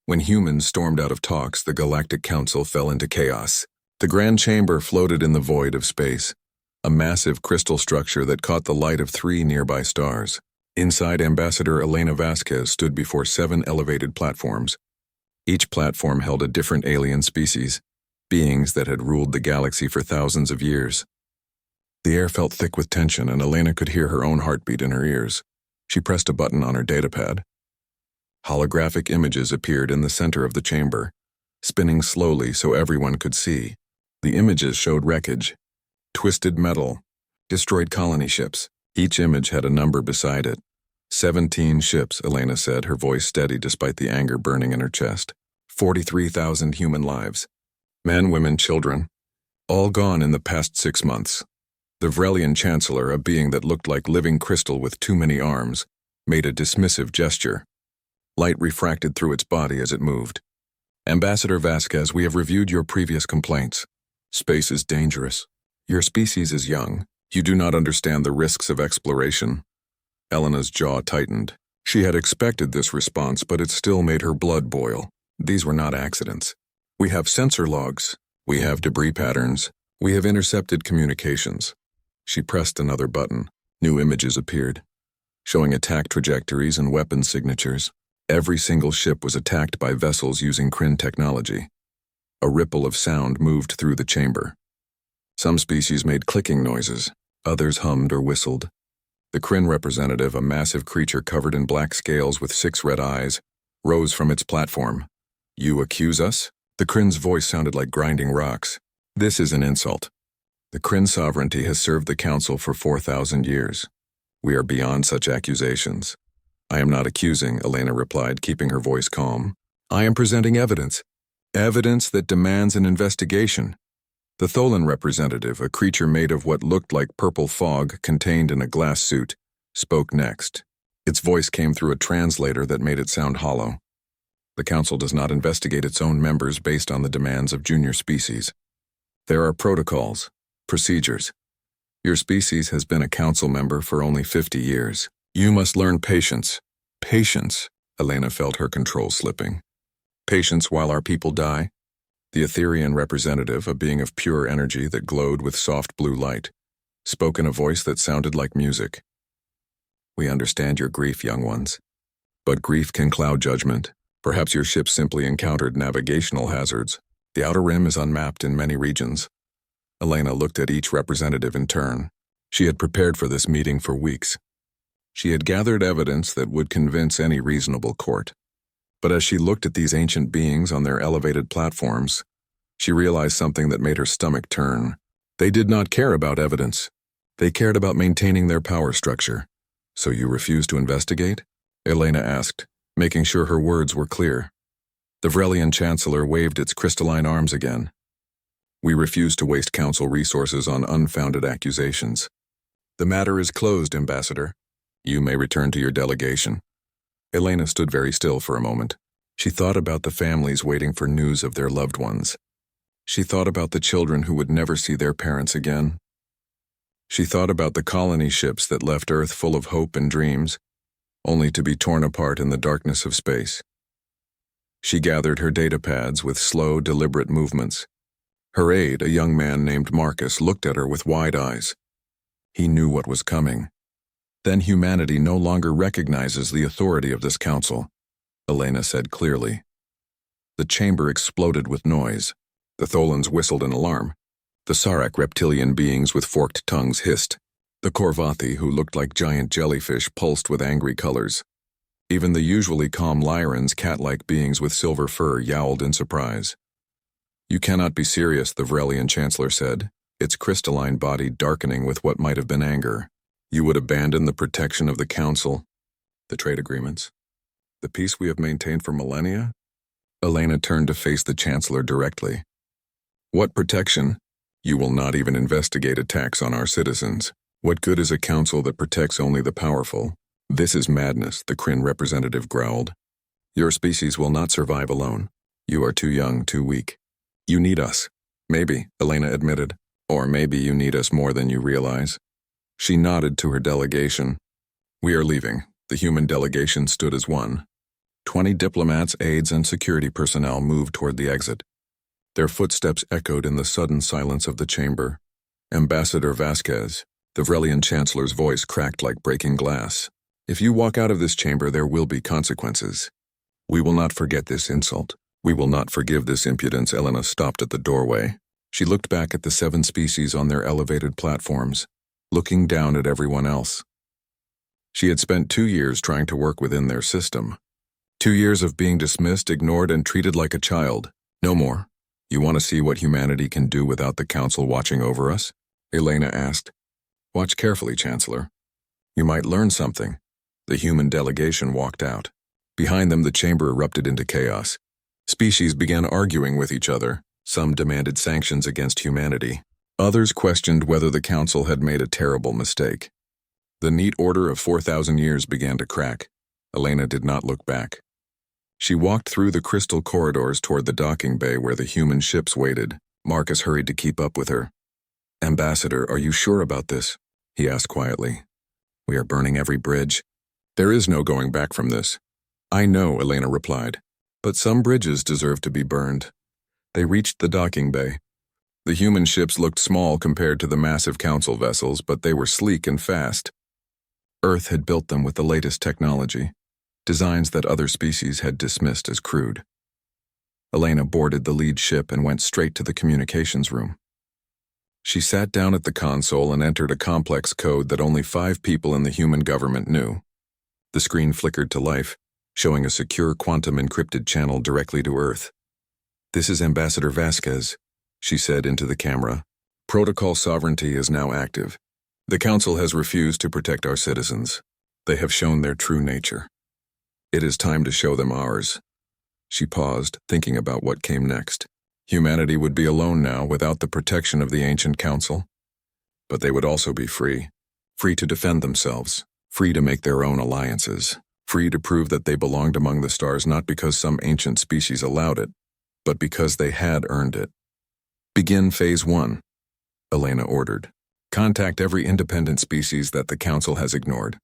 When humans stormed out of talks, the Galactic Council fell into chaos. The Grand Chamber floated in the void of space, a massive crystal structure that caught the light of 3 nearby stars. Inside, Ambassador Elena Vasquez stood before 7 elevated platforms. Each platform held a different alien species, beings that had ruled the galaxy for thousands of years. The air felt thick with tension, and Elena could hear her own heartbeat in her ears. She pressed a button on her datapad. Holographic images appeared in the center of the chamber, spinning slowly so everyone could see. The images showed wreckage, twisted metal, destroyed colony ships. Each image had a number beside it. 17 ships, Elena said, her voice steady despite the anger burning in her chest. 43,000 human lives. Men, women, children. All gone in the past 6 months. The Vrelian Chancellor, a being that looked like living crystal with too many arms, made a dismissive gesture. Light refracted through its body as it moved. Ambassador Vasquez, we have reviewed your previous complaints. Space is dangerous. Your species is young. You do not understand the risks of exploration. Elena's jaw tightened. She had expected this response, but it still made her blood boil. These were not accidents. We have sensor logs. We have debris patterns. We have intercepted communications. She pressed another button. New images appeared, showing attack trajectories and weapon signatures. Every single ship was attacked by vessels using Kryn technology. A ripple of sound moved through the chamber. Some species made clicking noises. Others hummed or whistled. The Kryn representative, a massive creature covered in black scales with 6 red eyes, rose from its platform. You accuse us? The Kryn's voice sounded like grinding rocks. This is an insult. The Kryn sovereignty has served the Council for 4,000 years. We are beyond such accusations. I am not accusing, Elena replied, keeping her voice calm. I am presenting evidence. Evidence that demands an investigation. The Tholan representative, a creature made of what looked like purple fog contained in a glass suit, spoke next. Its voice came through a translator that made it sound hollow. The Council does not investigate its own members based on the demands of junior species. There are protocols, procedures. Your species has been a Council member for only 50 years. You must learn patience. Patience, Elena felt her control slipping. Patience while our people die? The Etherian representative, a being of pure energy that glowed with soft blue light, spoke in a voice that sounded like music. We understand your grief, young ones. But grief can cloud judgment. Perhaps your ship simply encountered navigational hazards. The Outer Rim is unmapped in many regions. Elena looked at each representative in turn. She had prepared for this meeting for weeks. She had gathered evidence that would convince any reasonable court. But as she looked at these ancient beings on their elevated platforms, she realized something that made her stomach turn. They did not care about evidence. They cared about maintaining their power structure. So you refuse to investigate? Elena asked, making sure her words were clear. The Vrelian Chancellor waved its crystalline arms again. We refuse to waste Council resources on unfounded accusations. The matter is closed, Ambassador. You may return to your delegation. Elena stood very still for a moment. She thought about the families waiting for news of their loved ones. She thought about the children who would never see their parents again. She thought about the colony ships that left Earth full of hope and dreams, only to be torn apart in the darkness of space. She gathered her datapads with slow, deliberate movements. Her aide, a young man named Marcus, looked at her with wide eyes. He knew what was coming. Then humanity no longer recognizes the authority of this council, Elena said clearly. The chamber exploded with noise. The Tholans whistled in alarm. The Sarek reptilian beings with forked tongues hissed. The Korvathi, who looked like giant jellyfish, pulsed with angry colors. Even the usually calm Lyrans, cat-like beings with silver fur, yowled in surprise. You cannot be serious, the Vrelian Chancellor said, its crystalline body darkening with what might have been anger. You would abandon the protection of the Council, the trade agreements, the peace we have maintained for millennia? Elena turned to face the Chancellor directly. What protection? You will not even investigate attacks on our citizens. What good is a council that protects only the powerful? This is madness, the Kryn representative growled. Your species will not survive alone. You are too young, too weak. You need us. Maybe, Elena admitted. Or maybe you need us more than you realize. She nodded to her delegation. We are leaving. The human delegation stood as one. 20 diplomats, aides, and security personnel moved toward the exit. Their footsteps echoed in the sudden silence of the chamber. Ambassador Vasquez, the Vrelian Chancellor's voice cracked like breaking glass. "If you walk out of this chamber, there will be consequences. We will not forget this insult. We will not forgive this impudence." Elena stopped at the doorway. She looked back at the 7 species on their elevated platforms, looking down at everyone else. She had spent 2 years trying to work within their system. 2 years of being dismissed, ignored, and treated like a child. No more. "You want to see what humanity can do without the Council watching over us?" Elena asked. "Watch carefully, Chancellor. You might learn something." The human delegation walked out. Behind them, the chamber erupted into chaos. Species began arguing with each other. Some demanded sanctions against humanity. Others questioned whether the Council had made a terrible mistake. The neat order of 4,000 years began to crack. Elena did not look back. She walked through the crystal corridors toward the docking bay where the human ships waited. Marcus hurried to keep up with her. "Ambassador, are you sure about this?" he asked quietly. "We are burning every bridge. There is no going back from this." "I know," Elena replied, "but some bridges deserve to be burned." They reached the docking bay. The human ships looked small compared to the massive Council vessels, but they were sleek and fast. Earth had built them with the latest technology, designs that other species had dismissed as crude. Elena boarded the lead ship and went straight to the communications room. She sat down at the console and entered a complex code that only 5 people in the human government knew. The screen flickered to life, showing a secure quantum-encrypted channel directly to Earth. "This is Ambassador Vasquez," she said into the camera. "Protocol sovereignty is now active. The Council has refused to protect our citizens. They have shown their true nature. It is time to show them ours." She paused, thinking about what came next. Humanity would be alone now without the protection of the ancient Council. But they would also be free. Free to defend themselves. Free to make their own alliances. Free to prove that they belonged among the stars not because some ancient species allowed it, but because they had earned it. "Begin Phase 1, Elena ordered. "Contact every independent species that the Council has ignored.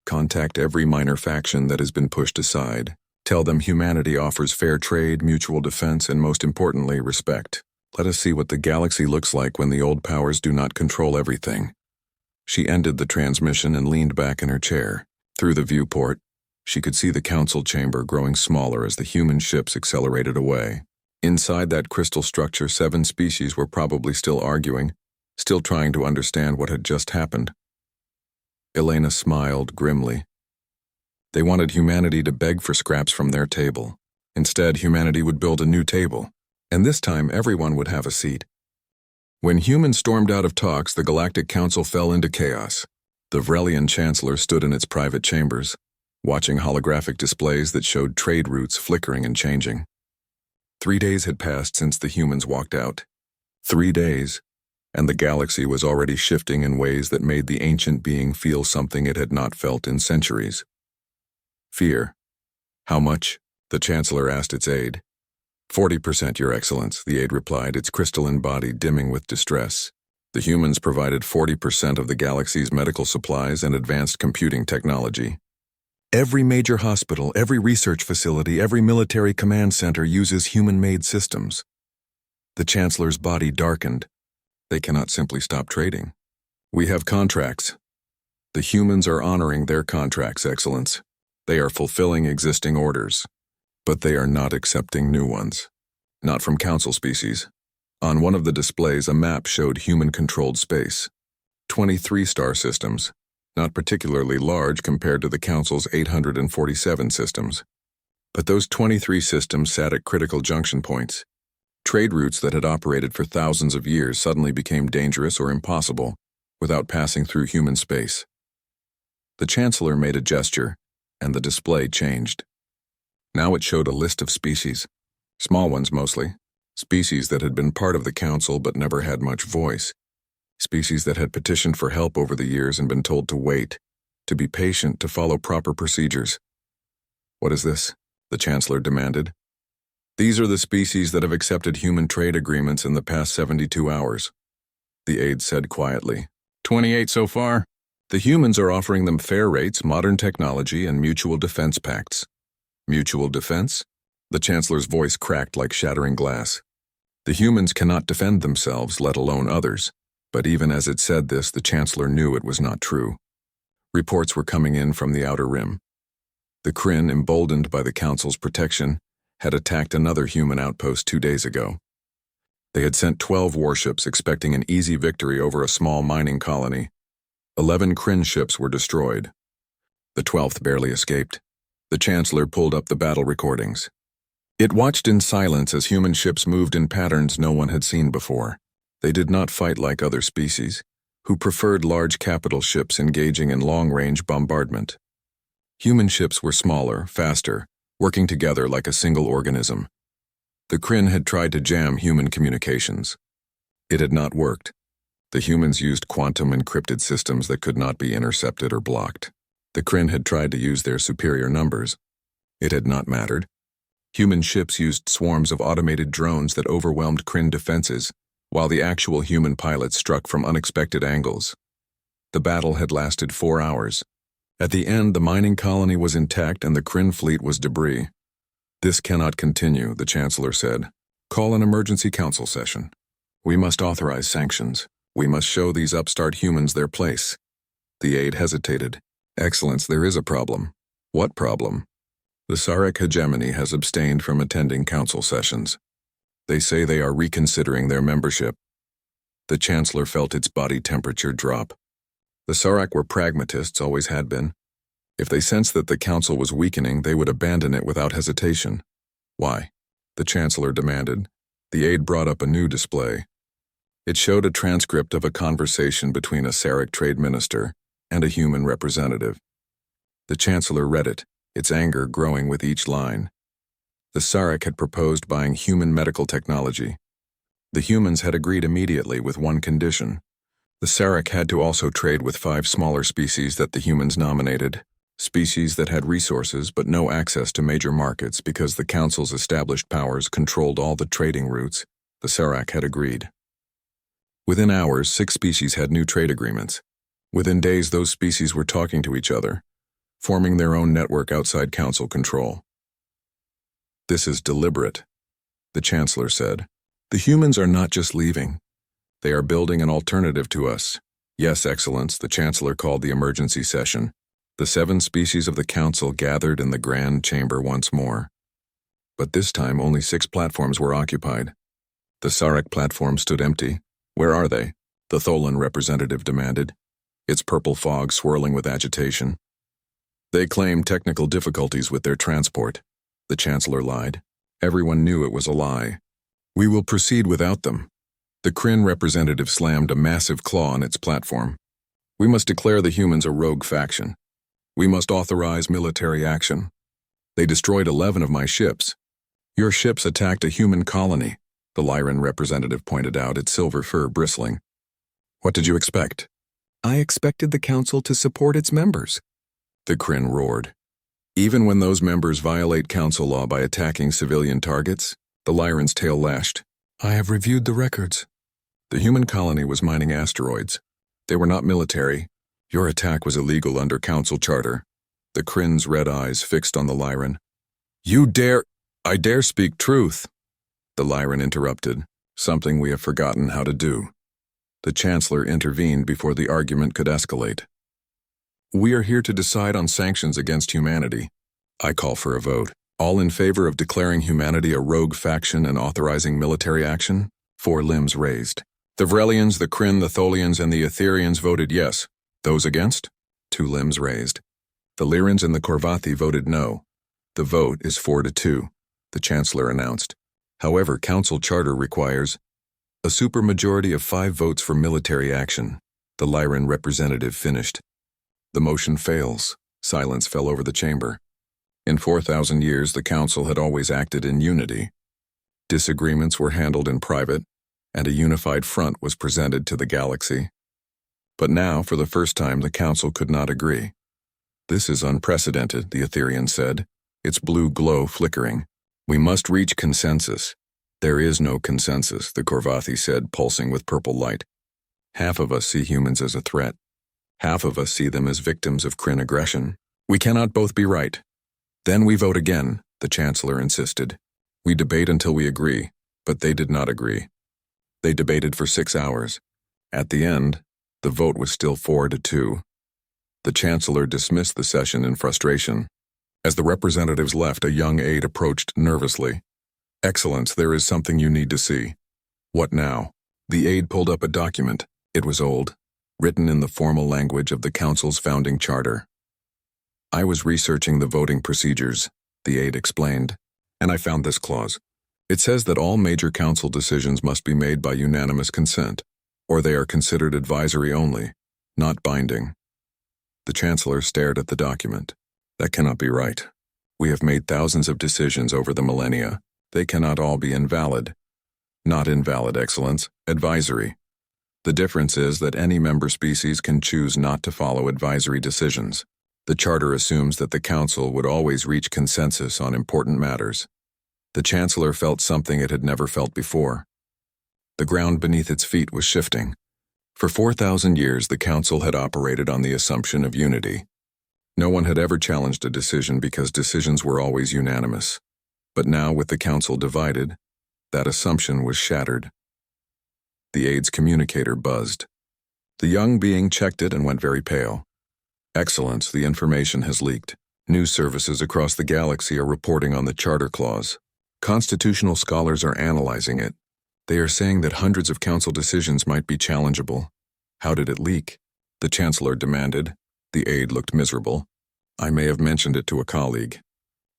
Contact every minor faction that has been pushed aside. Tell them humanity offers fair trade, mutual defense, and most importantly, respect. Let us see what the galaxy looks like when the old powers do not control everything." She ended the transmission and leaned back in her chair. Through the viewport, she could see the Council chamber growing smaller as the human ships accelerated away. Inside that crystal structure, 7 species were probably still arguing, still trying to understand what had just happened. Elena smiled grimly. They wanted humanity to beg for scraps from their table. Instead, humanity would build a new table, and this time everyone would have a seat. When humans stormed out of talks, the Galactic Council fell into chaos. The Vrelian Chancellor stood in its private chambers, watching holographic displays that showed trade routes flickering and changing. 3 days had passed since the humans walked out. 3 days, and the galaxy was already shifting in ways that made the ancient being feel something it had not felt in centuries. Fear. "How much?" the Chancellor asked its aide. 40%, Your Excellence, the aide replied, its crystalline body dimming with distress. The humans provided 40% of the galaxy's medical supplies and advanced computing technology. Every major hospital, every research facility, every military command center uses human-made systems. The Chancellor's body darkened. They cannot simply stop trading. "We have contracts. The humans are honoring their contracts, Excellence. They are fulfilling existing orders, but they are not accepting new ones. Not from Council species." On one of the displays, a map showed human-controlled space. 23 star systems, not particularly large compared to the Council's 847 systems. But those 23 systems sat at critical junction points. Trade routes that had operated for thousands of years suddenly became dangerous or impossible without passing through human space. The Chancellor made a gesture, and the display changed. Now it showed a list of species, small ones mostly, species that had been part of the Council but never had much voice, species that had petitioned for help over the years and been told to wait, to be patient, to follow proper procedures. "What is this?" the Chancellor demanded. "These are the species that have accepted human trade agreements in the past 72 hours, the aide said quietly. 28 so far. The humans are offering them fair rates, modern technology, and mutual defense pacts. Mutual defense? The Chancellor's voice cracked like shattering glass. The humans cannot defend themselves, let alone others. But even as it said this, the Chancellor knew it was not true. Reports were coming in from the Outer Rim. The Kryn, emboldened by the Council's protection, had attacked another human outpost 2 days ago. They had sent 12 warships expecting an easy victory over a small mining colony. 11 Kryn ships were destroyed. The 12th barely escaped. The Chancellor pulled up the battle recordings. It watched in silence as human ships moved in patterns no one had seen before. They did not fight like other species, who preferred large capital ships engaging in long-range bombardment. Human ships were smaller, faster, working together like a single organism. The Kryn had tried to jam human communications. It had not worked. The humans used quantum-encrypted systems that could not be intercepted or blocked. The Kryn had tried to use their superior numbers. It had not mattered. Human ships used swarms of automated drones that overwhelmed Kryn defenses, while the actual human pilots struck from unexpected angles. The battle had lasted 4 hours. At the end, the mining colony was intact and the Kryn fleet was debris. This cannot continue, the Chancellor said. Call an emergency council session. We must authorize sanctions. We must show these upstart humans their place. The aide hesitated. Excellence, there is a problem. What problem? The Sarek hegemony has abstained from attending council sessions. They say they are reconsidering their membership. The Chancellor felt its body temperature drop. The Sarek were pragmatists, always had been. If they sensed that the council was weakening, they would abandon it without hesitation. Why? The Chancellor demanded. The aide brought up a new display. It showed a transcript of a conversation between a Sarek trade minister and a human representative. The Chancellor read it, its anger growing with each line. The Sarek had proposed buying human medical technology. The humans had agreed immediately with one condition. The Sarek had to also trade with 5 smaller species that the humans nominated, species that had resources but no access to major markets because the Council's established powers controlled all the trading routes. The Sarek had agreed. Within hours, 6 species had new trade agreements. Within days, those species were talking to each other, forming their own network outside Council control. This is deliberate, the Chancellor said. The humans are not just leaving. They are building an alternative to us. Yes, Excellence, the Chancellor called the emergency session. The 7 species of the Council gathered in the Grand Chamber once more. But this time, only 6 platforms were occupied. The Sarek platform stood empty. Where are they? The Tholan representative demanded, its purple fog swirling with agitation. They claimed technical difficulties with their transport. The Chancellor lied. Everyone knew it was a lie. We will proceed without them. The Kryn representative slammed a massive claw on its platform. We must declare the humans a rogue faction. We must authorize military action. They destroyed 11 of my ships. Your ships attacked a human colony, the Lyran representative pointed out, its silver fur bristling. What did you expect? I expected the Council to support its members. The Kryn roared. Even when those members violate Council law by attacking civilian targets, the Lyran's tail lashed. I have reviewed the records. The human colony was mining asteroids. They were not military. Your attack was illegal under Council charter. The Kryn's red eyes fixed on the Lyran. I dare speak truth. The Lyran interrupted, something we have forgotten how to do. The Chancellor intervened before the argument could escalate. We are here to decide on sanctions against humanity. I call for a vote. All in favor of declaring humanity a rogue faction and authorizing military action? 4 limbs raised. The Vrelians, the Kryn, the Tholians, and the Etherians voted yes. Those against? 2 limbs raised. The Lyrans and the Korvathi voted no. The vote is 4-2, the Chancellor announced. However, Council charter requires a supermajority of 5 votes for military action, the Lyran representative finished. The motion fails. Silence fell over the chamber. In 4,000 years, the Council had always acted in unity. Disagreements were handled in private, and a unified front was presented to the galaxy. But now, for the first time, the Council could not agree. This is unprecedented, the Etherian said, its blue glow flickering. We must reach consensus. There is no consensus, the Korvathi said, pulsing with purple light. Half of us see humans as a threat. Half of us see them as victims of Kryn aggression. We cannot both be right. Then we vote again, the Chancellor insisted. We debate until we agree, but they did not agree. They debated for 6 hours. At the end, the vote was still 4-2. The Chancellor dismissed the session in frustration. As the representatives left, a young aide approached nervously. "Excellence, there is something you need to see." "What now?" The aide pulled up a document. It was old, written in the formal language of the Council's founding charter. "I was researching the voting procedures," the aide explained, "and I found this clause. It says that all major Council decisions must be made by unanimous consent, or they are considered advisory only, not binding." The Chancellor stared at the document. "That cannot be right. We have made thousands of decisions over the millennia. They cannot all be invalid." "Not invalid, Excellence, advisory. The difference is that any member species can choose not to follow advisory decisions. The Charter assumes that the Council would always reach consensus on important matters." The Chancellor felt something it had never felt before. The ground beneath its feet was shifting. For 4,000 years, the Council had operated on the assumption of unity. No one had ever challenged a decision because decisions were always unanimous. But now, with the Council divided, that assumption was shattered. The aide's communicator buzzed. The young being checked it and went very pale. "Excellence, the information has leaked. News services across the galaxy are reporting on the Charter Clause. Constitutional scholars are analyzing it. They are saying that hundreds of Council decisions might be challengeable." "How did it leak?" the Chancellor demanded. The aide looked miserable. "I may have mentioned it to a colleague.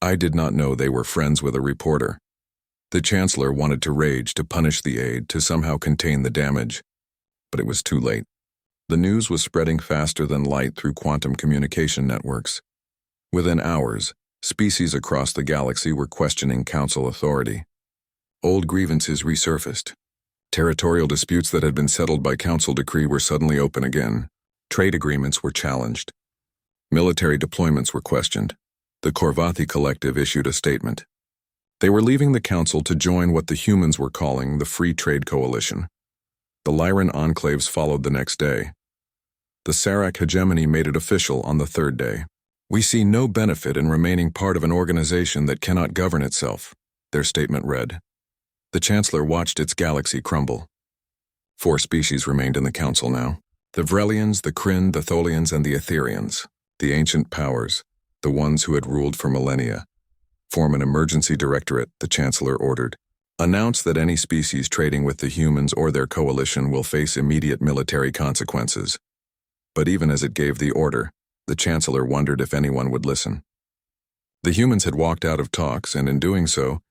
I did not know they were friends with a reporter." The Chancellor wanted to rage, to punish the aide, to somehow contain the damage. But it was too late. The news was spreading faster than light through quantum communication networks. Within hours, species across the galaxy were questioning Council authority. Old grievances resurfaced. Territorial disputes that had been settled by Council decree were suddenly open again. Trade agreements were challenged. Military deployments were questioned. The Korvathi Collective issued a statement. They were leaving the Council to join what the humans were calling the Free Trade Coalition. The Lyran enclaves followed the next day. The Sarak hegemony made it official on the third day. "We see no benefit in remaining part of an organization that cannot govern itself," their statement read. The Chancellor watched its galaxy crumble. 4 species remained in the Council now. The Vrelians, the Kryn, the Tholians, and the Etherians, the ancient powers, the ones who had ruled for millennia. "Form an emergency directorate," the Chancellor ordered. "Announce that any species trading with the humans or their coalition will face immediate military consequences." But even as it gave the order, the Chancellor wondered if anyone would listen. The humans had walked out of talks, and in doing so,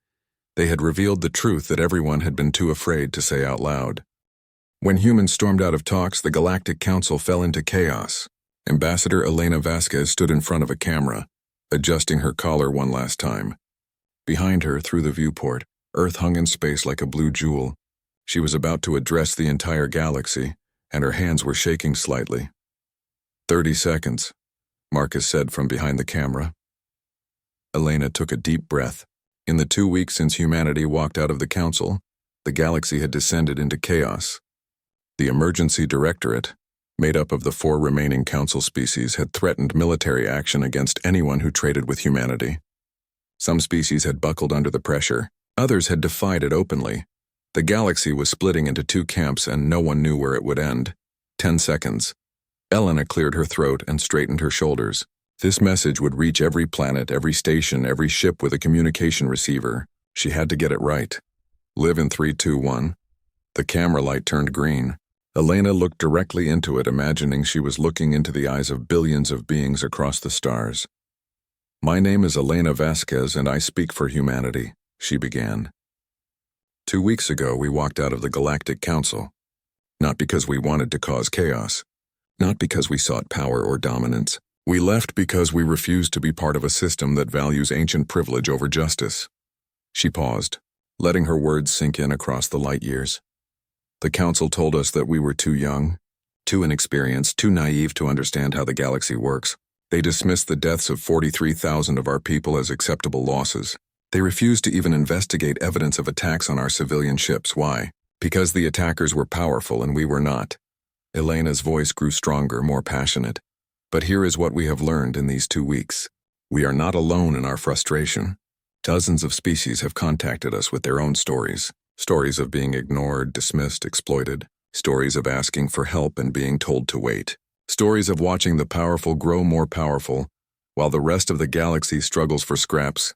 they had revealed the truth that everyone had been too afraid to say out loud. When humans stormed out of talks, the Galactic Council fell into chaos. Ambassador Elena Vasquez stood in front of a camera, adjusting her collar one last time. Behind her, through the viewport, Earth hung in space like a blue jewel. She was about to address the entire galaxy, and her hands were shaking slightly. 30 seconds, Marcus said from behind the camera. Elena took a deep breath. In the 2 weeks since humanity walked out of the Council, the galaxy had descended into chaos. The Emergency Directorate, made up of the 4 remaining Council species, had threatened military action against anyone who traded with humanity. Some species had buckled under the pressure. Others had defied it openly. The galaxy was splitting into 2 camps, and no one knew where it would end. 10 seconds. Elena cleared her throat and straightened her shoulders. This message would reach every planet, every station, every ship with a communication receiver. She had to get it right. Live in 3, 2, 1. The camera light turned green. Elena looked directly into it, imagining she was looking into the eyes of billions of beings across the stars. "My name is Elena Vasquez, and I speak for humanity," she began. 2 weeks ago, we walked out of the Galactic Council. Not because we wanted to cause chaos. Not because we sought power or dominance. We left because we refused to be part of a system that values ancient privilege over justice. She paused, letting her words sink in across the light years. The Council told us that we were too young, too inexperienced, too naive to understand how the galaxy works. They dismissed the deaths of 43,000 of our people as acceptable losses. They refused to even investigate evidence of attacks on our civilian ships. Why? Because the attackers were powerful and we were not. Elena's voice grew stronger, more passionate. But here is what we have learned in these 2 weeks. We are not alone in our frustration. Dozens of species have contacted us with their own stories. Stories of being ignored, dismissed, exploited. Stories of asking for help and being told to wait. Stories of watching the powerful grow more powerful, while the rest of the galaxy struggles for scraps.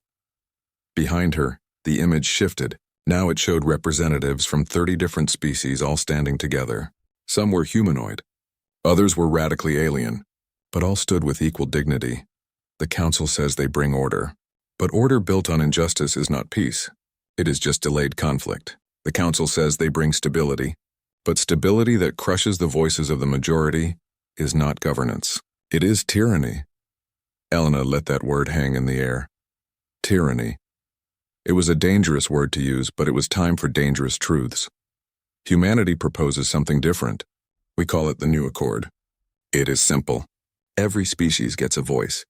Behind her, the image shifted. Now it showed representatives from 30 different species all standing together. Some were humanoid. Others were radically alien, but all stood with equal dignity. The Council says they bring order. But order built on injustice is not peace. It is just delayed conflict. The Council says they bring stability, but stability that crushes the voices of the majority is not governance. It is tyranny. Elena let that word hang in the air. Tyranny. It was a dangerous word to use, but it was time for dangerous truths. Humanity proposes something different. We call it the New Accord. It is simple. Every species gets a voice.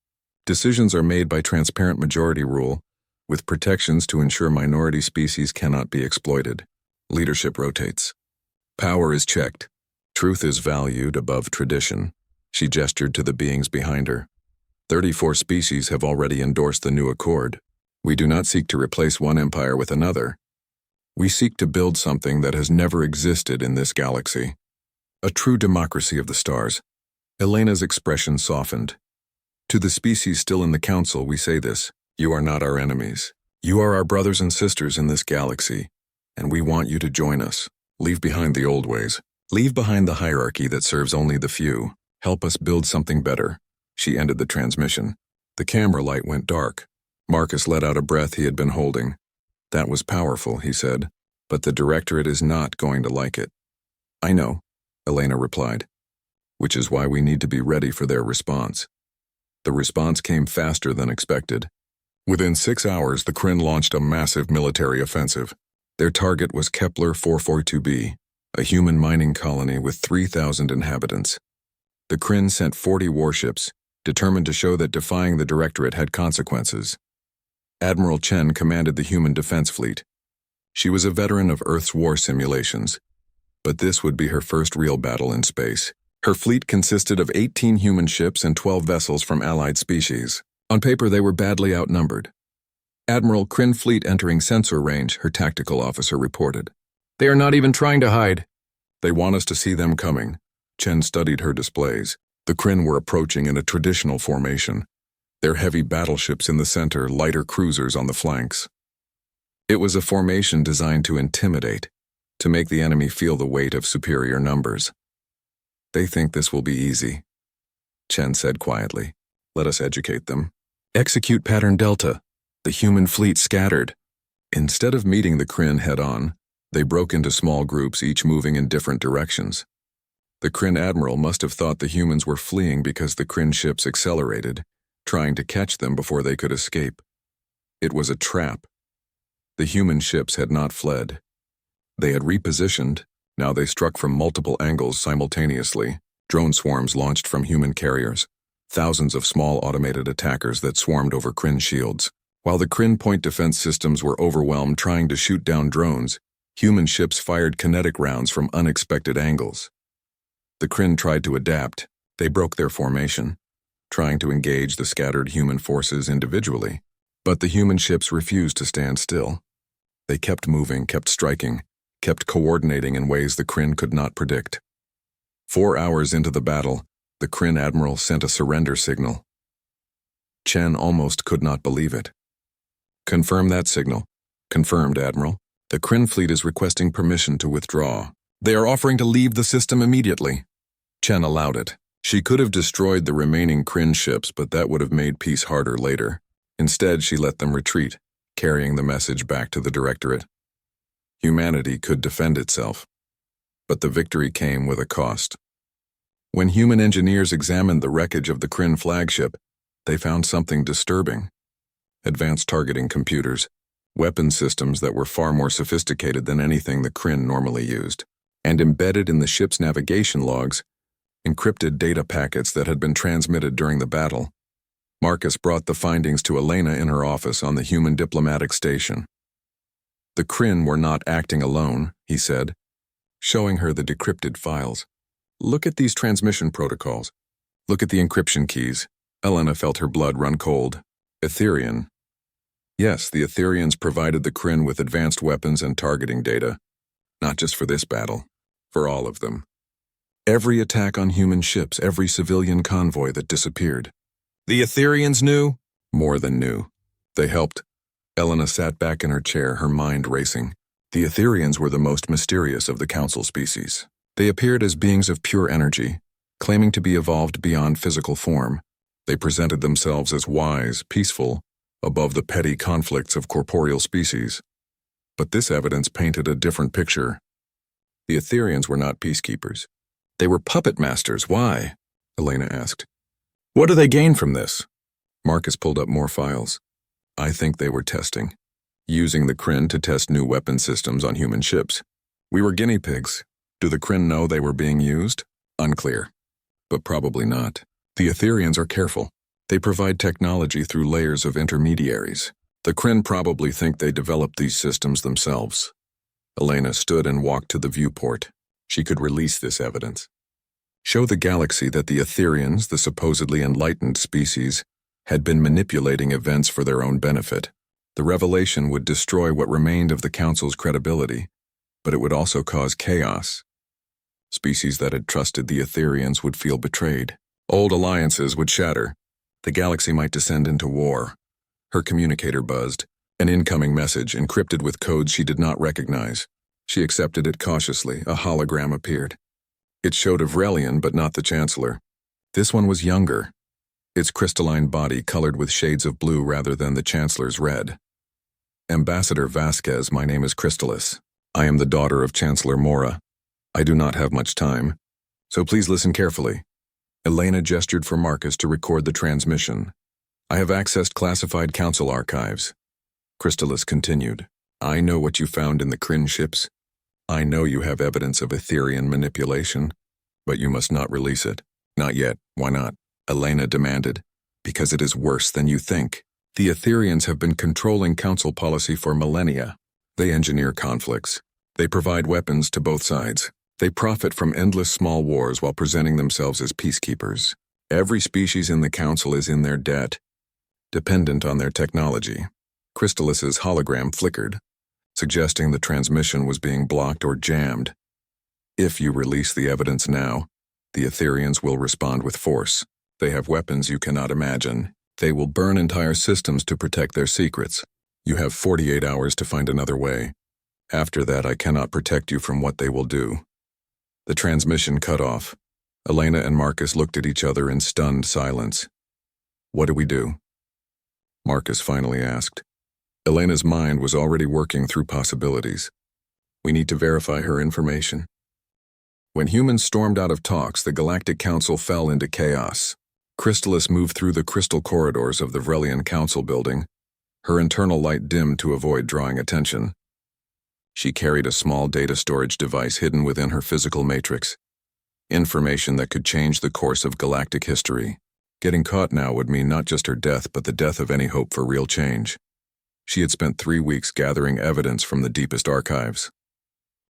Decisions are made by transparent majority rule, with protections to ensure minority species cannot be exploited. Leadership rotates. Power is checked. Truth is valued above tradition. She gestured to the beings behind her. 34 species have already endorsed the New Accord. We do not seek to replace one empire with another. We seek to build something that has never existed in this galaxy. A true democracy of the stars. Elena's expression softened. To the species still in the Council, we say this: you are not our enemies. You are our brothers and sisters in this galaxy, and we want you to join us. Leave behind the old ways. Leave behind the hierarchy that serves only the few. Help us build something better. She ended the transmission. The camera light went dark. Marcus let out a breath he had been holding. That was powerful, he said, but the Directorate is not going to like it. I know, Elena replied, which is why we need to be ready for their response. The response came faster than expected. Within 6 hours, the Kryn launched a massive military offensive. Their target was Kepler 442b, a human mining colony with 3,000 inhabitants. The Kryn sent 40 warships, determined to show that defying the Directorate had consequences. Admiral Chen commanded the human defense fleet. She was a veteran of Earth's war simulations, but this would be her first real battle in space. Her fleet consisted of 18 human ships and 12 vessels from allied species. On paper, they were badly outnumbered. Admiral Kryn fleet entering sensor range, her tactical officer reported. They are not even trying to hide. They want us to see them coming. Chen studied her displays. The Kryn were approaching in a traditional formation. Their heavy battleships in the center, lighter cruisers on the flanks. It was a formation designed to intimidate, to make the enemy feel the weight of superior numbers. They think this will be easy, Chen said quietly. Let us educate them. Execute pattern Delta. The human fleet scattered. Instead of meeting the Kryn head-on, they broke into small groups, each moving in different directions. The Kryn admiral must have thought the humans were fleeing because the Kryn ships accelerated, trying to catch them before they could escape. It was a trap. The human ships had not fled. They had repositioned. Now they struck from multiple angles simultaneously. Drone swarms launched from human carriers. Thousands of small automated attackers that swarmed over Kryn shields. While the Kryn point defense systems were overwhelmed trying to shoot down drones, human ships fired kinetic rounds from unexpected angles. The Kryn tried to adapt. They broke their formation, trying to engage the scattered human forces individually. But the human ships refused to stand still. They kept moving, kept striking, kept coordinating in ways the Kryn could not predict. 4 hours into the battle, the Kryn admiral sent a surrender signal. Chen almost could not believe it. Confirm that signal. Confirmed, Admiral. The Kryn fleet is requesting permission to withdraw. They are offering to leave the system immediately. Chen allowed it. She could have destroyed the remaining Kryn ships, but that would have made peace harder later. Instead, she let them retreat, carrying the message back to the Directorate. Humanity could defend itself, but the victory came with a cost. When human engineers examined the wreckage of the Kryn flagship, they found something disturbing. Advanced targeting computers, weapon systems that were far more sophisticated than anything the Kryn normally used, and embedded in the ship's navigation logs, encrypted data packets that had been transmitted during the battle. Marcus brought the findings to Elena in her office on the human diplomatic station. The Kryn were not acting alone, he said, showing her the decrypted files. Look at these transmission protocols. Look at the encryption keys. Elena felt her blood run cold. Etherian. Yes, the Etherians provided the Kryn with advanced weapons and targeting data. Not just for this battle, for all of them. Every attack on human ships, every civilian convoy that disappeared. The Etherians knew? More than knew. They helped. Elena sat back in her chair, her mind racing. The Etherians were the most mysterious of the Council species. They appeared as beings of pure energy, claiming to be evolved beyond physical form. They presented themselves as wise, peaceful, above the petty conflicts of corporeal species. But this evidence painted a different picture. The Etherians were not peacekeepers. They were puppet masters. Why? Elena asked. What do they gain from this? Marcus pulled up more files. I think they were testing. Using the Kryn to test new weapon systems on human ships. We were guinea pigs. Do the Kryn know they were being used? Unclear. But probably not. The Etherians are careful. They provide technology through layers of intermediaries. The Kryn probably think they developed these systems themselves. Elena stood and walked to the viewport. She could release this evidence. Show the galaxy that the Etherians, the supposedly enlightened species, had been manipulating events for their own benefit. The revelation would destroy what remained of the Council's credibility, but it would also cause chaos. Species that had trusted the Etherians would feel betrayed. Old alliances would shatter. The galaxy might descend into war. Her communicator buzzed, an incoming message encrypted with codes she did not recognize. She accepted it cautiously. A hologram appeared. It showed Avrelian, but not the Chancellor. This one was younger, its crystalline body colored with shades of blue rather than the Chancellor's red. Ambassador Vasquez, my name is Crystalis. I am the daughter of Chancellor Mora. I do not have much time, so please listen carefully. Elena gestured for Marcus to record the transmission. I have accessed classified Council archives. Crystalis continued. I know what you found in the Kryn ships. I know you have evidence of Etherian manipulation, but you must not release it. Not yet. Why not? Elena demanded. Because it is worse than you think. The Etherians have been controlling Council policy for millennia. They engineer conflicts. They provide weapons to both sides. They profit from endless small wars while presenting themselves as peacekeepers. Every species in the Council is in their debt, dependent on their technology. Crystalis's hologram flickered, suggesting the transmission was being blocked or jammed. If you release the evidence now, the Etherians will respond with force. They have weapons you cannot imagine. They will burn entire systems to protect their secrets. You have 48 hours to find another way. After that, I cannot protect you from what they will do. The transmission cut off. Elena and Marcus looked at each other in stunned silence. What do we do? Marcus finally asked. Elena's mind was already working through possibilities. We need to verify her information. When humans stormed out of talks, the Galactic Council fell into chaos. Crystalis moved through the crystal corridors of the Vrelian Council building. Her internal light dimmed to avoid drawing attention. She carried a small data storage device hidden within her physical matrix. Information that could change the course of galactic history. Getting caught now would mean not just her death, but the death of any hope for real change. She had spent 3 weeks gathering evidence from the deepest archives.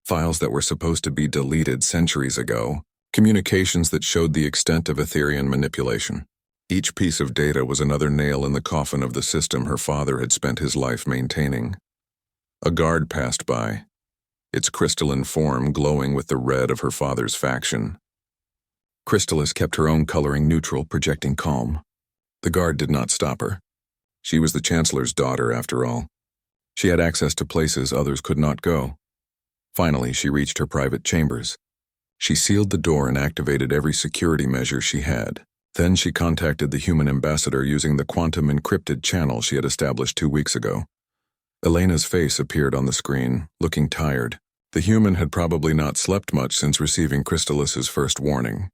Files that were supposed to be deleted centuries ago, communications that showed the extent of Etherian manipulation. Each piece of data was another nail in the coffin of the system her father had spent his life maintaining. A guard passed by, its crystalline form glowing with the red of her father's faction. Crystalis kept her own coloring neutral, projecting calm. The guard did not stop her. She was the Chancellor's daughter, after all. She had access to places others could not go. Finally, she reached her private chambers. She sealed the door and activated every security measure she had. Then she contacted the human ambassador using the quantum encrypted channel she had established 2 weeks ago. Elena's face appeared on the screen, looking tired. The human had probably not slept much since receiving Crystalis's first warning.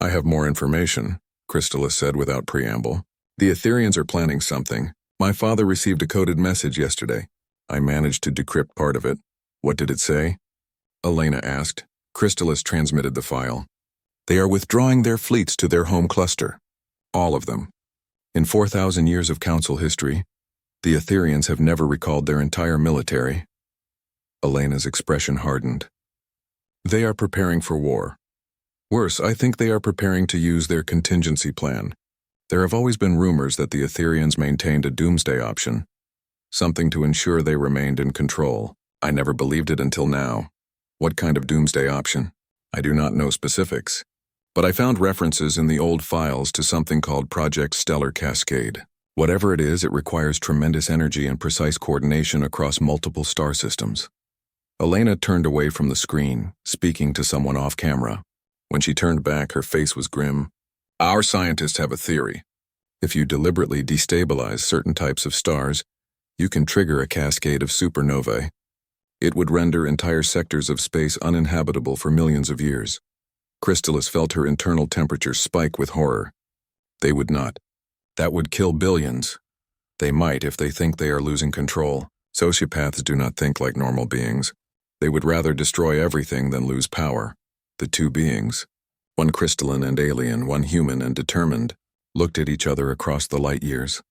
I have more information, Crystalis said without preamble. The Etherians are planning something. My father received a coded message yesterday. I managed to decrypt part of it. What did it say? Elena asked. Crystalis transmitted the file. They are withdrawing their fleets to their home cluster. All of them. In 4,000 years of Council history, the Etherians have never recalled their entire military. Elena's expression hardened. They are preparing for war. Worse, I think they are preparing to use their contingency plan. There have always been rumors that the Etherians maintained a doomsday option, something to ensure they remained in control. I never believed it until now. What kind of doomsday option? I do not know specifics, but I found references in the old files to something called Project Stellar Cascade. Whatever it is, it requires tremendous energy and precise coordination across multiple star systems. Elena turned away from the screen, speaking to someone off camera. When she turned back, her face was grim. Our scientists have a theory. If you deliberately destabilize certain types of stars, you can trigger a cascade of supernovae. It would render entire sectors of space uninhabitable for millions of years. Chrysalis felt her internal temperature spike with horror. They would not. That would kill billions. They might if they think they are losing control. Sociopaths do not think like normal beings. They would rather destroy everything than lose power. The two beings, one crystalline and alien, one human and determined, looked at each other across the light years.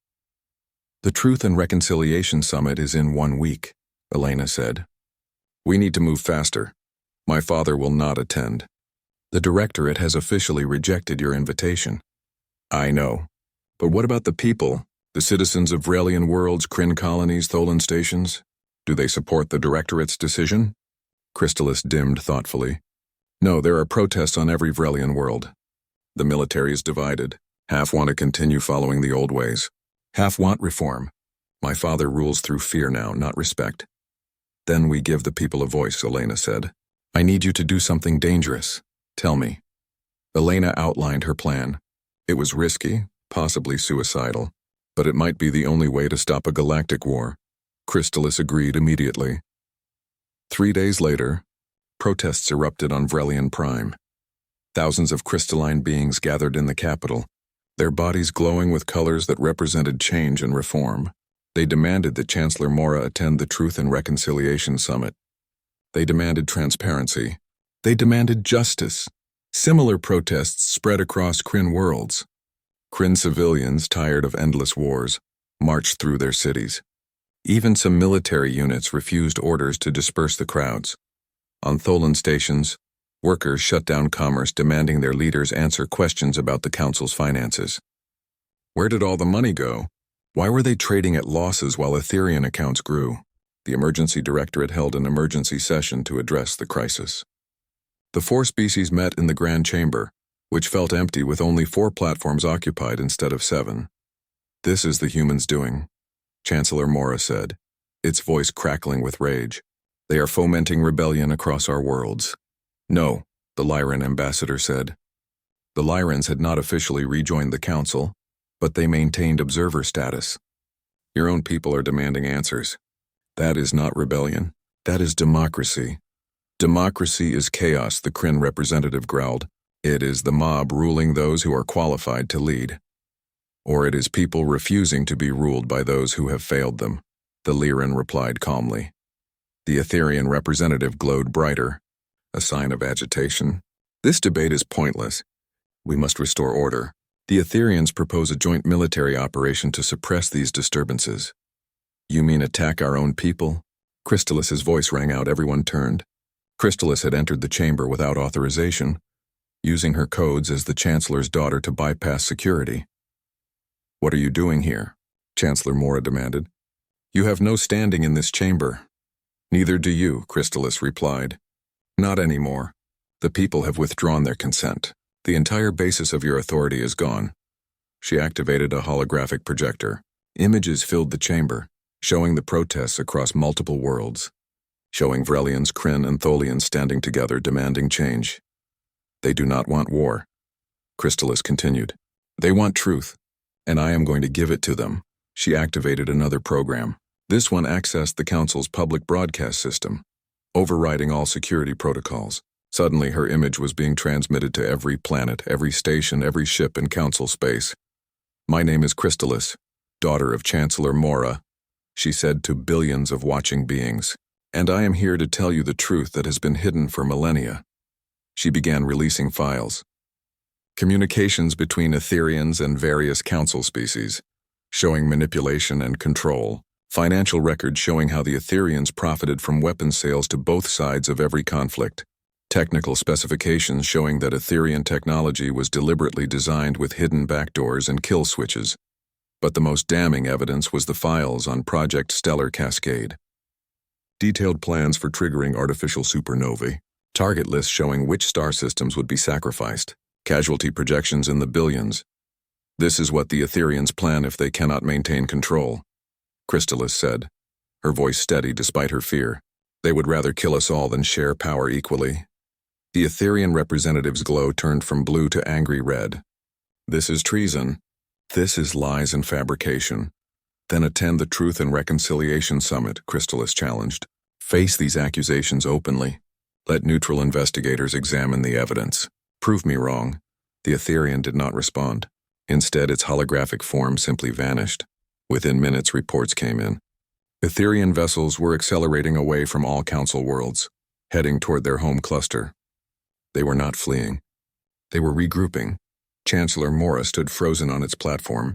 The Truth and Reconciliation Summit is in 1 week, Elena said. We need to move faster. My father will not attend. The Directorate has officially rejected your invitation. I know. But what about the people, the citizens of Vrelian worlds, Kryn colonies, Tholan stations? Do they support the Directorate's decision? Chrysalis dimmed thoughtfully. No, there are protests on every Vrelian world. The military is divided. Half want to continue following the old ways. Half want reform. My father rules through fear now, not respect. Then we give the people a voice, Elena said. I need you to do something dangerous. Tell me. Elena outlined her plan. It was risky, possibly suicidal, but it might be the only way to stop a galactic war. Chrysalis agreed immediately. 3 days later, protests erupted on Vrelian Prime. Thousands of crystalline beings gathered in the capital, their bodies glowing with colors that represented change and reform. They demanded that Chancellor Mora attend the Truth and Reconciliation Summit. They demanded transparency. They demanded justice. Similar protests spread across Kryn worlds. Kryn civilians, tired of endless wars, marched through their cities. Even some military units refused orders to disperse the crowds. On Tholan stations, workers shut down commerce, demanding their leaders answer questions about the Council's finances. Where did all the money go? Why were they trading at losses while Etherian accounts grew? The Emergency Directorate held an emergency session to address the crisis. The 4 species met in the Grand Chamber, which felt empty with only 4 platforms occupied instead of 7. This is the humans' doing, Chancellor Mora said, its voice crackling with rage. They are fomenting rebellion across our worlds. No, the Lyran ambassador said. The Lyrans had not officially rejoined the Council, but they maintained observer status. Your own people are demanding answers. That is not rebellion. That is democracy. Democracy is chaos, the Kryn representative growled. It is the mob ruling those who are qualified to lead. Or it is people refusing to be ruled by those who have failed them, the Lyran replied calmly. The Etherian representative glowed brighter, a sign of agitation. This debate is pointless. We must restore order. The Etherians propose a joint military operation to suppress these disturbances. You mean attack our own people? Chrysalis's voice rang out. Everyone turned. Chrysalis had entered the chamber without authorization, using her codes as the Chancellor's daughter to bypass security. What are you doing here? Chancellor Mora demanded. You have no standing in this chamber. Neither do you, Chrysalis replied. Not anymore. The people have withdrawn their consent. The entire basis of your authority is gone. She activated a holographic projector. Images filled the chamber, showing the protests across multiple worlds, showing Vrelians, Kryn, and Tholians standing together demanding change. They do not want war. Chrysalis continued. They want truth, and I am going to give it to them. She activated another program. This one accessed the Council's public broadcast system, overriding all security protocols. Suddenly, her image was being transmitted to every planet, every station, every ship in Council space. My name is Chrysalis, daughter of Chancellor Mora, she said to billions of watching beings, and I am here to tell you the truth that has been hidden for millennia. She began releasing files. Communications between Etherians and various Council species, showing manipulation and control. Financial records showing how the Etherians profited from weapons sales to both sides of every conflict. Technical specifications showing that Etherian technology was deliberately designed with hidden backdoors and kill switches. But the most damning evidence was the files on Project Stellar Cascade. Detailed plans for triggering artificial supernovae, target lists showing which star systems would be sacrificed, casualty projections in the billions. This is what the Etherians plan if they cannot maintain control, Crystallis said, her voice steady despite her fear. They would rather kill us all than share power equally. The Etherian representative's glow turned from blue to angry red. This is treason. This is lies and fabrication. Then attend the Truth and Reconciliation Summit, Crystallis challenged. Face these accusations openly. Let neutral investigators examine the evidence. Prove me wrong. The Etherian did not respond. Instead, its holographic form simply vanished. Within minutes, reports came in. Etherian vessels were accelerating away from all Council worlds, heading toward their home cluster. They were not fleeing. They were regrouping. Chancellor Mora stood frozen on its platform.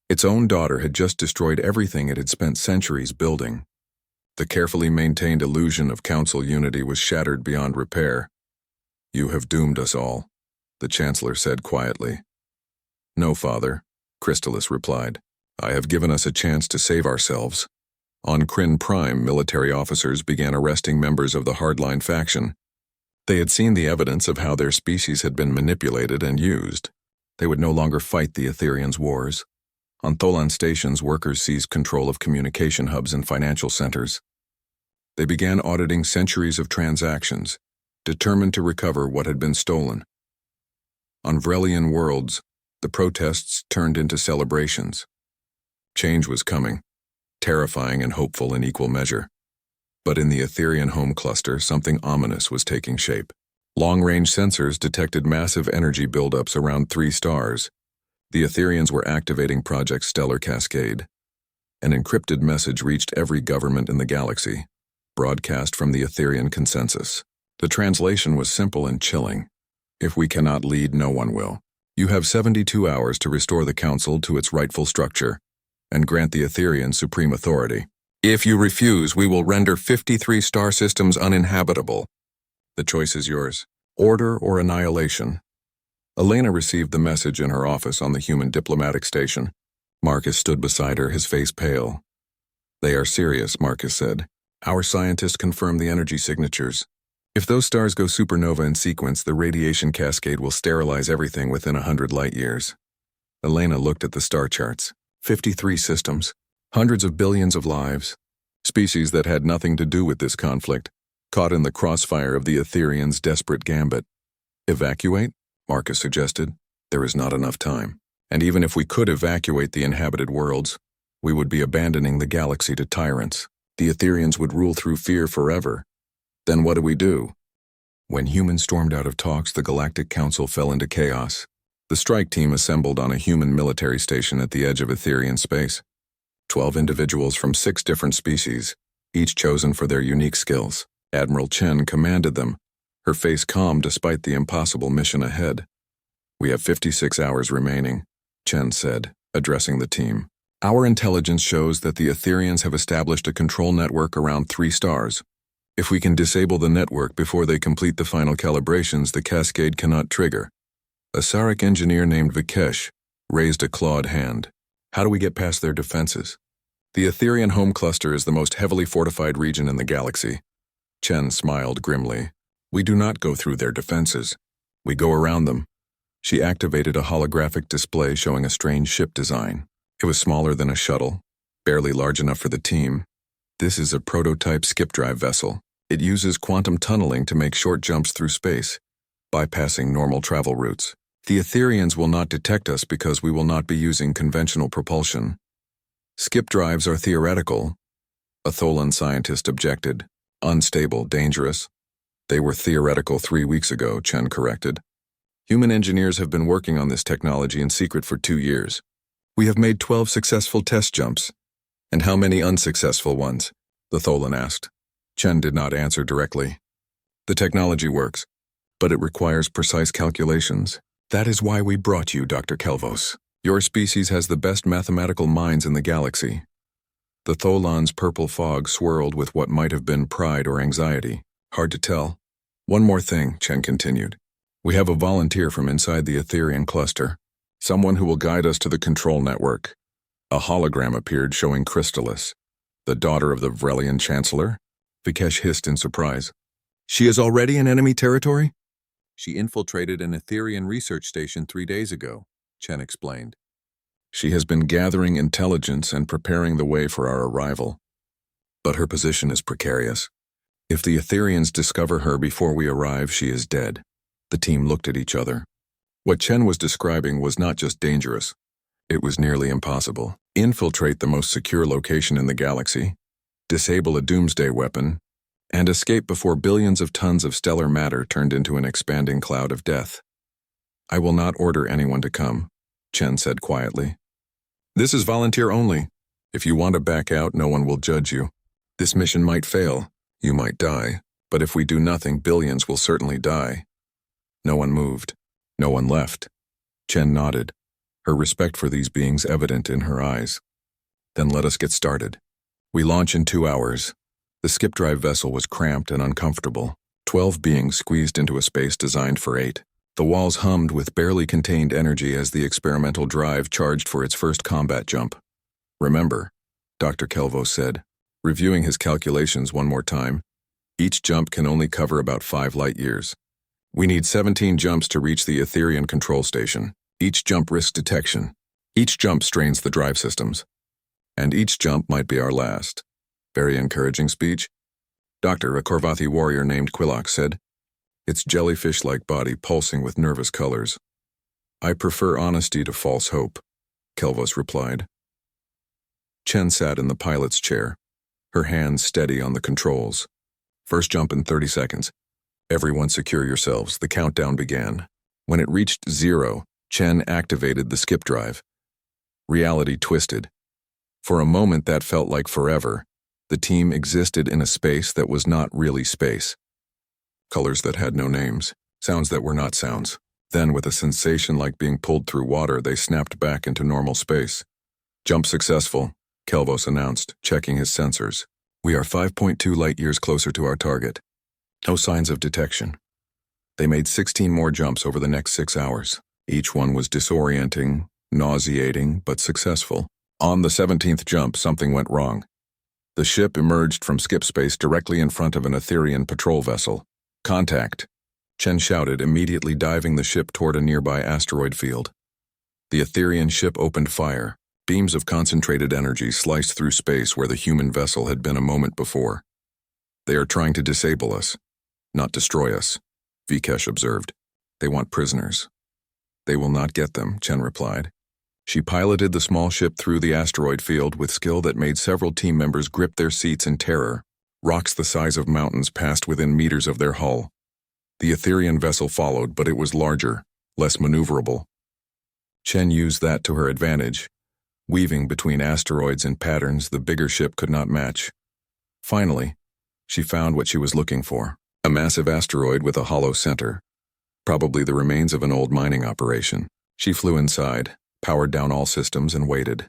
Its own daughter had just destroyed everything it had spent centuries building. The carefully maintained illusion of Council unity was shattered beyond repair. You have doomed us all, the Chancellor said quietly. No, Father, Crystallis replied. I have given us a chance to save ourselves. On Kryn Prime, military officers began arresting members of the hardline faction. They had seen the evidence of how their species had been manipulated and used. They would no longer fight the Etherians' wars. On Tholan stations, workers seized control of communication hubs and financial centers. They began auditing centuries of transactions, determined to recover what had been stolen. On Vrelian worlds, the protests turned into celebrations. Change was coming, terrifying and hopeful in equal measure. But in the Etherian home cluster, something ominous was taking shape. Long-range sensors detected massive energy buildups around 3 stars. The Etherians were activating Project Stellar Cascade. An encrypted message reached every government in the galaxy, broadcast from the Etherian consensus. The translation was simple and chilling. If we cannot lead, no one will. You have 72 hours to restore the Council to its rightful structure and grant the Etherians supreme authority. If you refuse, we will render 53 star systems uninhabitable. The choice is yours. Order or annihilation. Elena received the message in her office on the human diplomatic station. Marcus stood beside her, his face pale. They are serious, Marcus said. Our scientists confirmed the energy signatures. If those stars go supernova in sequence, the radiation cascade will sterilize everything within 100 light-years. Elena looked at the star charts. 53 systems. Hundreds of billions of lives. Species that had nothing to do with this conflict, caught in the crossfire of the Etherians' desperate gambit. Evacuate? Marcus suggested. There is not enough time. And even if we could evacuate the inhabited worlds, we would be abandoning the galaxy to tyrants. The Etherians would rule through fear forever. Then what do we do? When humans stormed out of talks, the Galactic Council fell into chaos. The strike team assembled on a human military station at the edge of Etherian space. 12 individuals from 6 different species, each chosen for their unique skills. Admiral Chen commanded them, her face calm despite the impossible mission ahead. We have 56 hours remaining, Chen said, addressing the team. Our intelligence shows that the Etherians have established a control network around 3 stars. If we can disable the network before they complete the final calibrations, the cascade cannot trigger. A Sarek engineer named Vikesh raised a clawed hand. How do we get past their defenses? The Etherian home cluster is the most heavily fortified region in the galaxy. Chen smiled grimly. We do not go through their defenses. We go around them. She activated a holographic display showing a strange ship design. It was smaller than a shuttle, barely large enough for the team. This is a prototype skip-drive vessel. It uses quantum tunneling to make short jumps through space, bypassing normal travel routes. The Etherians will not detect us because we will not be using conventional propulsion. Skip drives are theoretical, a Tholan scientist objected. Unstable, dangerous. They were theoretical 3 weeks ago, Chen corrected. Human engineers have been working on this technology in secret for 2 years. We have made 12 successful test jumps. And how many unsuccessful ones? The Tholan asked. Chen did not answer directly. The technology works, but it requires precise calculations. That is why we brought you, Dr. Kelvos. Your species has the best mathematical minds in the galaxy. The Tholan's purple fog swirled with what might have been pride or anxiety. Hard to tell. One more thing, Chen continued. We have a volunteer from inside the Etherian cluster, someone who will guide us to the control network. A hologram appeared showing Crystallis, the daughter of the Vrelian Chancellor. Vikesh hissed in surprise. She is already in enemy territory? She infiltrated an Etherian research station 3 days ago, Chen explained. She has been gathering intelligence and preparing the way for our arrival. But her position is precarious. If the Etherians discover her before we arrive, she is dead. The team looked at each other. What Chen was describing was not just dangerous. It was nearly impossible. Infiltrate the most secure location in the galaxy, disable a doomsday weapon, and escape before billions of tons of stellar matter turned into an expanding cloud of death. I will not order anyone to come, Chen said quietly. This is volunteer only. If you want to back out, no one will judge you. This mission might fail. You might die. But if we do nothing, billions will certainly die. No one moved. No one left. Chen nodded, her respect for these beings evident in her eyes. Then let us get started. We launch in 2 hours. The skip drive vessel was cramped and uncomfortable. 12 beings squeezed into a space designed for 8. The walls hummed with barely contained energy as the experimental drive charged for its first combat jump. Remember, Dr. Kelvo said, reviewing his calculations one more time, each jump can only cover about 5 light years. We need 17 jumps to reach the Etherian control station. Each jump risks detection. Each jump strains the drive systems. And each jump might be our last. Very encouraging speech. Doctor, a Korvathi warrior named Quillock said, its jellyfish-like body pulsing with nervous colors. I prefer honesty to false hope, Kelvos replied. Chen sat in the pilot's chair, her hands steady on the controls. First jump in 30 seconds. Everyone secure yourselves. The countdown began. When it reached 0, Chen activated the skip drive. Reality twisted. For a moment that felt like forever. The team existed in a space that was not really space. Colors that had no names, sounds that were not sounds. Then, with a sensation like being pulled through water, they snapped back into normal space. Jump successful, Kelvos announced, checking his sensors. We are 5.2 light years closer to our target. No signs of detection. They made 16 more jumps over the next 6 hours. Each one was disorienting, nauseating, but successful. On the 17th jump, something went wrong. The ship emerged from skip space directly in front of an Etherian patrol vessel. Contact, Chen shouted, immediately diving the ship toward a nearby asteroid field. The Etherian ship opened fire. Beams of concentrated energy sliced through space where the human vessel had been a moment before. They are trying to disable us, not destroy us, Vikesh observed. They want prisoners. They will not get them, Chen replied. She piloted the small ship through the asteroid field with skill that made several team members grip their seats in terror. Rocks the size of mountains passed within meters of their hull. The Etherian vessel followed, but it was larger, less maneuverable. Chen used that to her advantage, weaving between asteroids in patterns the bigger ship could not match. Finally, she found what she was looking for, a massive asteroid with a hollow center, probably the remains of an old mining operation. She flew inside, powered down all systems, and waited.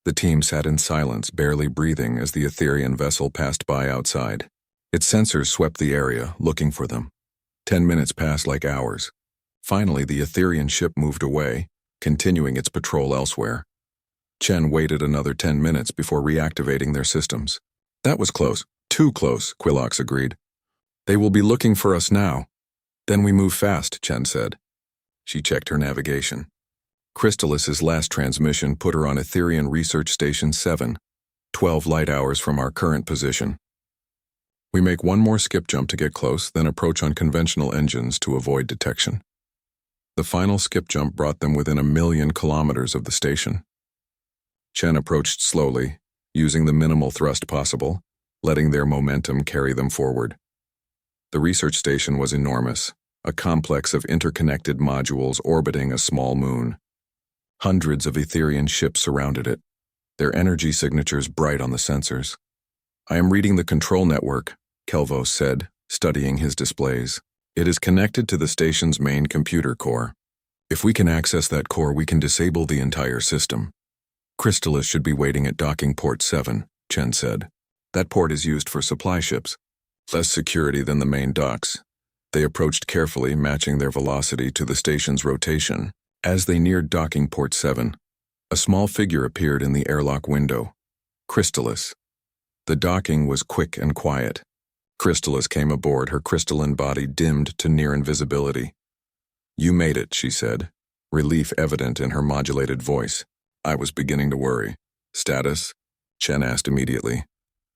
The team sat in silence, barely breathing as the Etherian vessel passed by outside. Its sensors swept the area, looking for them. 10 minutes passed like hours. Finally, the Etherian ship moved away, continuing its patrol elsewhere. Chen waited another 10 minutes before reactivating their systems. That was close. Too close, Quillox agreed. They will be looking for us now. Then we move fast, Chen said. She checked her navigation. Crystallis's last transmission put her on Etherian Research Station 7, 12 light hours from our current position. We make one more skip jump to get close, then approach on conventional engines to avoid detection. The final skip jump brought them within 1,000,000 kilometers of the station. Chen approached slowly, using the minimal thrust possible, letting their momentum carry them forward. The research station was enormous, a complex of interconnected modules orbiting a small moon. Hundreds of Etherian ships surrounded it, their energy signatures bright on the sensors. I am reading the control network, Kelvos said, studying his displays. It is connected to the station's main computer core. If we can access that core, we can disable the entire system. Crystallis should be waiting at docking port 7, Chen said. That port is used for supply ships. Less security than the main docks, They approached carefully, matching their velocity to the station's rotation. As they neared docking port 7, a small figure appeared in the airlock window. Crystallis. The docking was quick and quiet. Crystallis came aboard, her crystalline body dimmed to near invisibility. "You made it," she said, relief evident in her modulated voice. I was beginning to worry. "Status?" Chen asked immediately.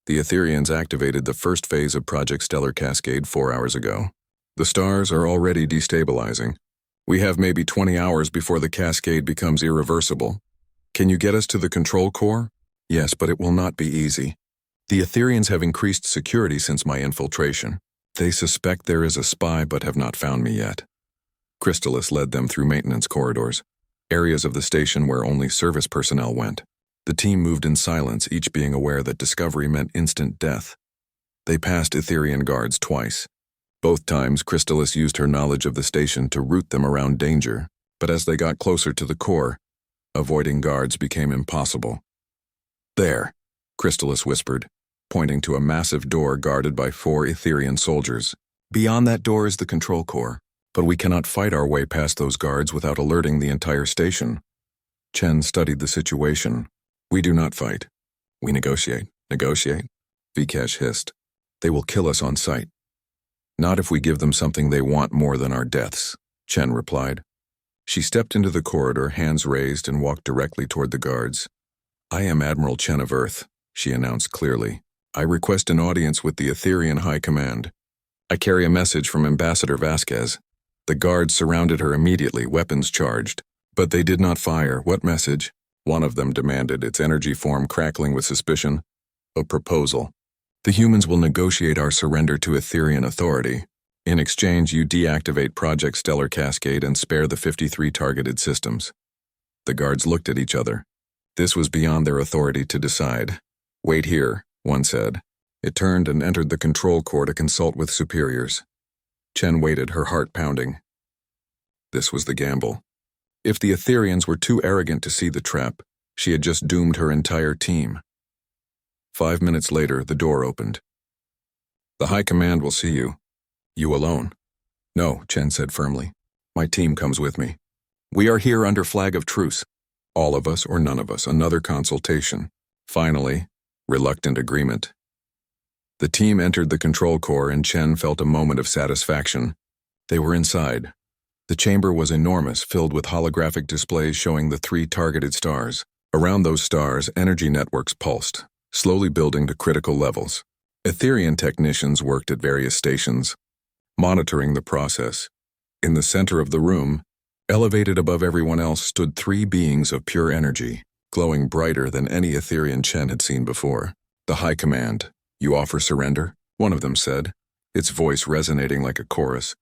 "The Etherians activated the first phase of Project Stellar Cascade 4 hours ago. The stars are already destabilizing. We have maybe 20 hours before the cascade becomes irreversible. Can you get us to the control core?" "Yes, but it will not be easy. The Etherians have increased security since my infiltration. They suspect there is a spy but have not found me yet." Crystallis led them through maintenance corridors, areas of the station where only service personnel went. The team moved in silence, each being aware that discovery meant instant death. They passed Etherian guards twice. Both times, Crystallis used her knowledge of the station to route them around danger, but as they got closer to the core, avoiding guards became impossible. "There," Crystallis whispered, pointing to a massive door guarded by 4 Etherian soldiers. "Beyond that door is the control core, but we cannot fight our way past those guards without alerting the entire station." Chen studied the situation. "We do not fight. We negotiate." "Negotiate?" Vikesh hissed. "They will kill us on sight." "Not if we give them something they want more than our deaths," Chen replied. She stepped into the corridor, hands raised, and walked directly toward the guards. "I am Admiral Chen of Earth," she announced clearly. "I request an audience with the Etherian High Command. I carry a message from Ambassador Vasquez." The guards surrounded her immediately, weapons charged. But they did not fire. "What message?" one of them demanded, its energy form crackling with suspicion. "A proposal. The humans will negotiate our surrender to Etherian authority. In exchange, you deactivate Project Stellar Cascade and spare the 53 targeted systems." The guards looked at each other. This was beyond their authority to decide. "Wait here," one said. It turned and entered the control core to consult with superiors. Chen waited, her heart pounding. This was the gamble. If the Etherians were too arrogant to see the trap, she had just doomed her entire team. 5 minutes later, the door opened. "The High Command will see you." "You alone?" "No," Chen said firmly. "My team comes with me. We are here under flag of truce. All of us or none of us, another consultation." Finally, reluctant agreement. The team entered the control core and Chen felt a moment of satisfaction. They were inside. The chamber was enormous, filled with holographic displays showing the 3 targeted stars. Around those stars, energy networks pulsed, slowly building to critical levels. Etherian technicians worked at various stations, monitoring the process. In the center of the room, elevated above everyone else, stood 3 beings of pure energy, glowing brighter than any Etherian Chen had seen before. "The High Command, you offer surrender?" one of them said, its voice resonating like a chorus.